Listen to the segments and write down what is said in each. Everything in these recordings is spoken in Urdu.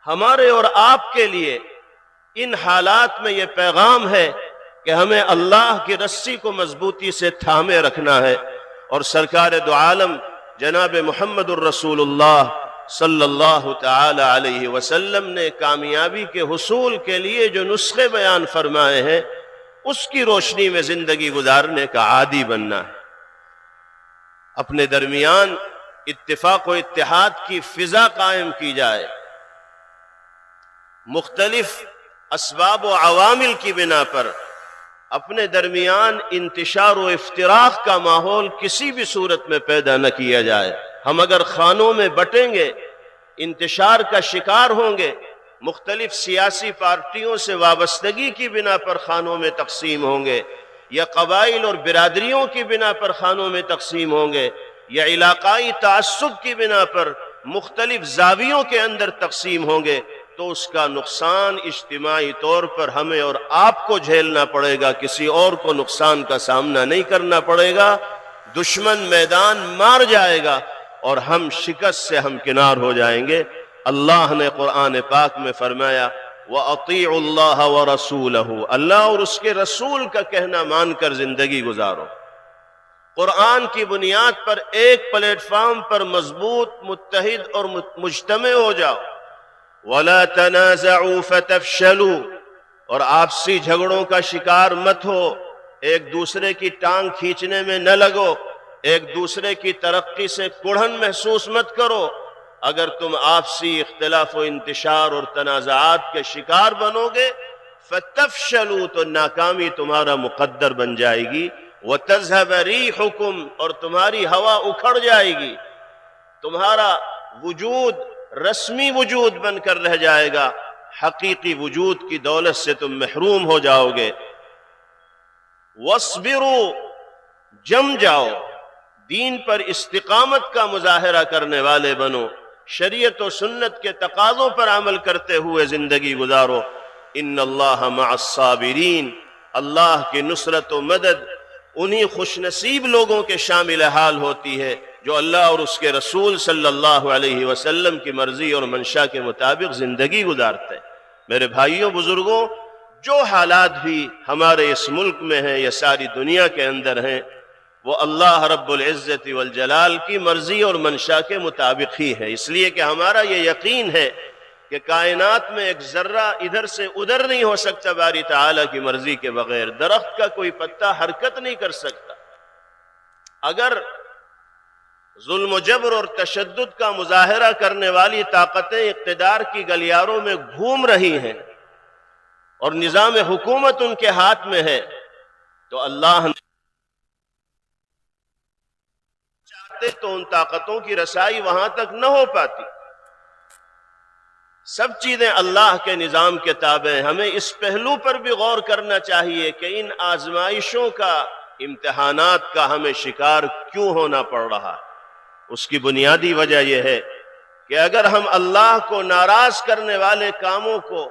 ہمارے اور آپ کے لیے ان حالات میں یہ پیغام ہے کہ ہمیں اللہ کی رسی کو مضبوطی سے تھامے رکھنا ہے، اور سرکار دو عالم جناب محمد الرسول اللہ صلی اللہ تعالی علیہ وسلم نے کامیابی کے حصول کے لیے جو نسخے بیان فرمائے ہیں اس کی روشنی میں زندگی گزارنے کا عادی بننا ہے۔ اپنے درمیان اتفاق و اتحاد کی فضا قائم کی جائے، مختلف اسباب و عوامل کی بنا پر اپنے درمیان انتشار و افتراق کا ماحول کسی بھی صورت میں پیدا نہ کیا جائے۔ ہم اگر خانوں میں بٹیں گے، انتشار کا شکار ہوں گے، مختلف سیاسی پارٹیوں سے وابستگی کی بنا پر خانوں میں تقسیم ہوں گے، یا قبائل اور برادریوں کی بنا پر خانوں میں تقسیم ہوں گے، یا علاقائی تعصب کی بنا پر مختلف زاویوں کے اندر تقسیم ہوں گے، تو اس کا نقصان اجتماعی طور پر ہمیں اور آپ کو جھیلنا پڑے گا، کسی اور کو نقصان کا سامنا نہیں کرنا پڑے گا۔ دشمن میدان مار جائے گا اور ہم شکست سے ہمکنار ہو جائیں گے۔ اللہ نے قرآن پاک میں فرمایا وَأَطِيعُوا اللَّهَ وَرَسُولَهُ، اللہ اور اس کے رسول کا کہنا مان کر زندگی گزارو۔ قرآن کی بنیاد پر ایک پلیٹ فارم پر مضبوط، متحد اور مجتمع ہو جاؤ۔ وَلَا تَنَازَعُوا فَتَفْشَلُوا، اور آپسی جھگڑوں کا شکار مت ہو، ایک دوسرے کی ٹانگ کھینچنے میں نہ لگو، ایک دوسرے کی ترقی سے کڑھن محسوس مت کرو۔ اگر تم آپسی اختلاف و انتشار اور تنازعات کے شکار بنو گے فَتَفْشَلُوا، تو ناکامی تمہارا مقدر بن جائے گی، وَتَذْهَبَ رِيحُكُمْ، اور تمہاری ہوا اکھڑ جائے گی، تمہارا وجود رسمی وجود بن کر رہ جائے گا، حقیقی وجود کی دولت سے تم محروم ہو جاؤ گے۔ وَاصْبِرُوا، جم جاؤ، دین پر استقامت کا مظاہرہ کرنے والے بنو، شریعت و سنت کے تقاضوں پر عمل کرتے ہوئے زندگی گزارو۔ ان اللہ مع الصابرین، اللہ کی نصرت و مدد انہی خوش نصیب لوگوں کے شامل حال ہوتی ہے جو اللہ اور اس کے رسول صلی اللہ علیہ وسلم کی مرضی اور منشا کے مطابق زندگی گزارتے ہیں۔ میرے بھائیوں بزرگوں، جو حالات بھی ہمارے اس ملک میں ہیں یا ساری دنیا کے اندر ہیں، وہ اللہ رب العزت والجلال کی مرضی اور منشا کے مطابق ہی ہے، اس لیے کہ ہمارا یہ یقین ہے کہ کائنات میں ایک ذرہ ادھر سے ادھر نہیں ہو سکتا باری تعالیٰ کی مرضی کے بغیر، درخت کا کوئی پتا حرکت نہیں کر سکتا۔ اگر ظلم و جبر اور تشدد کا مظاہرہ کرنے والی طاقتیں اقتدار کی گلیاروں میں گھوم رہی ہیں اور نظام حکومت ان کے ہاتھ میں ہے، تو اللہ نے چاہتے تو ان طاقتوں کی رسائی وہاں تک نہ ہو پاتی۔ سب چیزیں اللہ کے نظام کے تابع ہیں۔ ہمیں اس پہلو پر بھی غور کرنا چاہیے کہ ان آزمائشوں کا، امتحانات کا ہمیں شکار کیوں ہونا پڑ رہا ہے۔ اس کی بنیادی وجہ یہ ہے کہ اگر ہم اللہ کو ناراض کرنے والے کاموں کو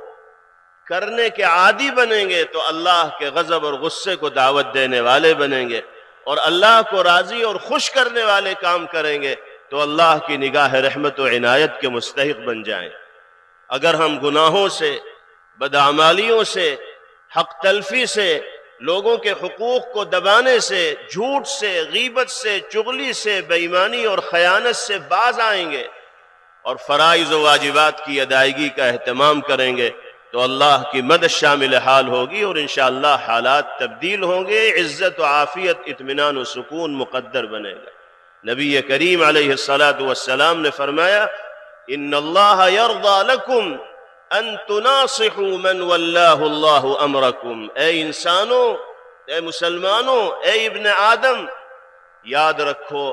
کرنے کے عادی بنیں گے تو اللہ کے غضب اور غصے کو دعوت دینے والے بنیں گے، اور اللہ کو راضی اور خوش کرنے والے کام کریں گے تو اللہ کی نگاہ رحمت و عنایت کے مستحق بن جائیں۔ اگر ہم گناہوں سے، بدعمالیوں سے، حق تلفی سے، لوگوں کے حقوق کو دبانے سے، جھوٹ سے، غیبت سے، چغلی سے، بے ایمانی اور خیانت سے باز آئیں گے اور فرائض و واجبات کی ادائیگی کا اہتمام کریں گے تو اللہ کی مدد شامل حال ہوگی اور انشاءاللہ حالات تبدیل ہوں گے، عزت و عافیت، اطمینان و سکون مقدر بنے گا۔ نبی کریم علیہ السلام نے فرمایا ان اللہ یرضی لکم ان تناصحوا من واللہ اللہ امرکم، اے انسانوں، اے مسلمانوں، اے ابن آدم، یاد رکھو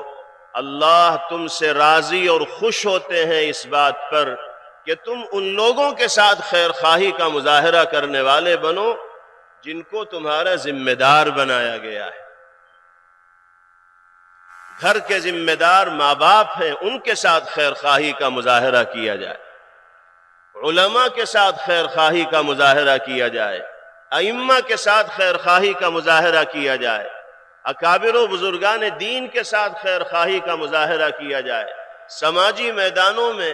اللہ تم سے راضی اور خوش ہوتے ہیں اس بات پر کہ تم ان لوگوں کے ساتھ خیر خواہی کا مظاہرہ کرنے والے بنو جن کو تمہارا ذمہ دار بنایا گیا ہے۔ گھر کے ذمہ دار ماں باپ ہیں، ان کے ساتھ خیر خواہی کا مظاہرہ کیا جائے، علماء کے ساتھ خیر خواہی کا مظاہرہ کیا جائے، ائمہ کے ساتھ خیر خواہی کا مظاہرہ کیا جائے، اکابر و بزرگان دین کے ساتھ خیر خواہی کا مظاہرہ کیا جائے، سماجی میدانوں میں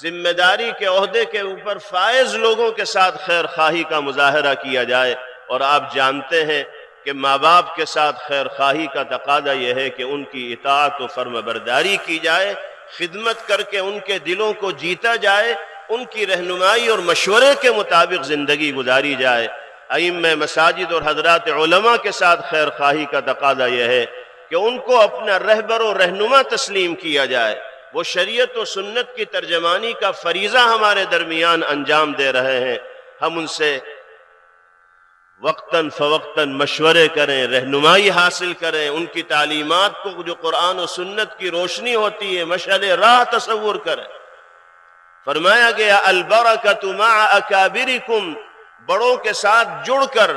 ذمہ داری کے عہدے کے اوپر فائز لوگوں کے ساتھ خیر خواہی کا مظاہرہ کیا جائے. اور آپ جانتے ہیں کہ ماں باپ کے ساتھ خیر خواہی کا تقاضا یہ ہے کہ ان کی اطاعت و فرم برداری کی جائے، خدمت کر کے ان کے دلوں کو جیتا جائے، ان کی رہنمائی اور مشورے کے مطابق زندگی گزاری جائے. ائمہ مساجد اور حضرات علماء کے ساتھ خیر خواہی کا تقاضا یہ ہے کہ ان کو اپنا رہبر و رہنما تسلیم کیا جائے. وہ شریعت و سنت کی ترجمانی کا فریضہ ہمارے درمیان انجام دے رہے ہیں، ہم ان سے وقتاً فوقتاً مشورے کریں، رہنمائی حاصل کریں، ان کی تعلیمات کو جو قرآن و سنت کی روشنی ہوتی ہے مشعل راہ تصور کریں. فرمایا گیا البرکۃ مع اکابرکم، بڑوں کے ساتھ جڑ کر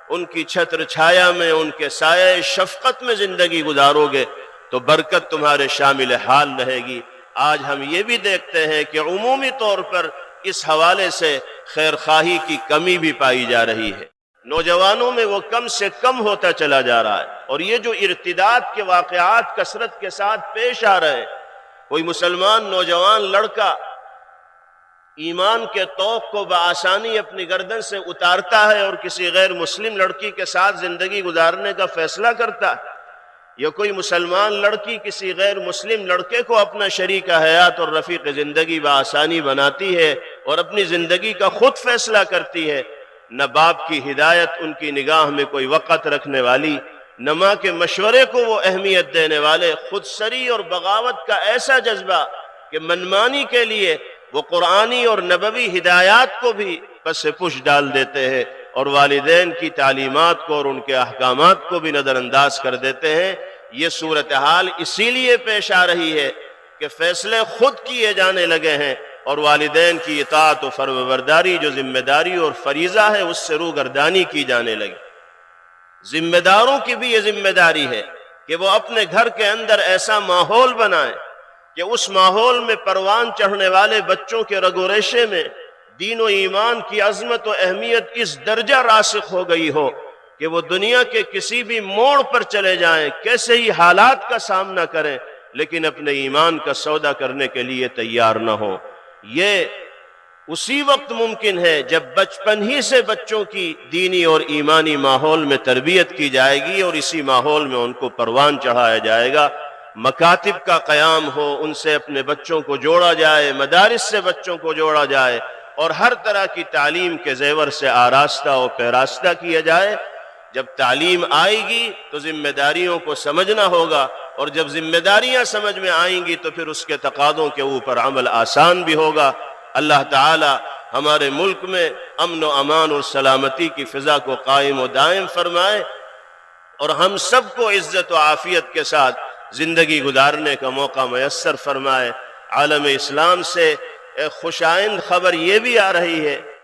ان کی چھتر چھایا میں، ان کے سایہ شفقت میں زندگی گزارو گے تو برکت تمہارے شامل حال رہے گی. آج ہم یہ بھی دیکھتے ہیں کہ عمومی طور پر اس حوالے سے خیر خواہی کی کمی بھی پائی جا رہی ہے، نوجوانوں میں وہ کم سے کم ہوتا چلا جا رہا ہے. اور یہ جو ارتداد کے واقعات کثرت کے ساتھ پیش آ رہے ہیں، کوئی مسلمان نوجوان لڑکا ایمان کے طوق کو بآسانی اپنی گردن سے اتارتا ہے اور کسی غیر مسلم لڑکی کے ساتھ زندگی گزارنے کا فیصلہ کرتا ہے، یا کوئی مسلمان لڑکی کسی غیر مسلم لڑکے کو اپنا شریک حیات اور رفیق زندگی بآسانی بناتی ہے اور اپنی زندگی کا خود فیصلہ کرتی ہے، نہ باپ کی ہدایت ان کی نگاہ میں کوئی وقت رکھنے والی، نہ ماں کے مشورے کو وہ اہمیت دینے والے، خود سری اور بغاوت کا ایسا جذبہ کہ منمانی کے لیے وہ قرآنی اور نبوی ہدایات کو بھی پس پش ڈال دیتے ہیں اور والدین کی تعلیمات کو اور ان کے احکامات کو بھی نظر انداز کر دیتے ہیں. یہ صورتحال اسی لیے پیش آ رہی ہے کہ فیصلے خود کیے جانے لگے ہیں اور والدین کی اطاعت و فرمانبرداری جو ذمہ داری اور فریضہ ہے اس سے روگردانی کی جانے لگی. ذمہ داروں کی بھی یہ ذمہ داری ہے کہ وہ اپنے گھر کے اندر ایسا ماحول بنائیں کہ اس ماحول میں پروان چڑھنے والے بچوں کے رگ و ریشے میں دین و ایمان کی عظمت و اہمیت اس درجہ راسخ ہو گئی ہو کہ وہ دنیا کے کسی بھی موڑ پر چلے جائیں، کیسے ہی حالات کا سامنا کریں، لیکن اپنے ایمان کا سودا کرنے کے لیے تیار نہ ہو. یہ اسی وقت ممکن ہے جب بچپن ہی سے بچوں کی دینی اور ایمانی ماحول میں تربیت کی جائے گی اور اسی ماحول میں ان کو پروان چڑھایا جائے گا. مکاتب کا قیام ہو، ان سے اپنے بچوں کو جوڑا جائے، مدارس سے بچوں کو جوڑا جائے اور ہر طرح کی تعلیم کے زیور سے آراستہ و پیراستہ کیا جائے. جب تعلیم آئے گی تو ذمہ داریوں کو سمجھنا ہوگا اور جب ذمہ داریاں سمجھ میں آئیں گی تو پھر اس کے تقاضوں کے اوپر عمل آسان بھی ہوگا. اللہ تعالی ہمارے ملک میں امن و امان اور سلامتی کی فضا کو قائم و دائم فرمائے اور ہم سب کو عزت و عافیت کے ساتھ زندگی گزارنے کا موقع میسر فرمائے. عالم اسلام سے ایک خوش آئند خبر یہ بھی آ رہی ہے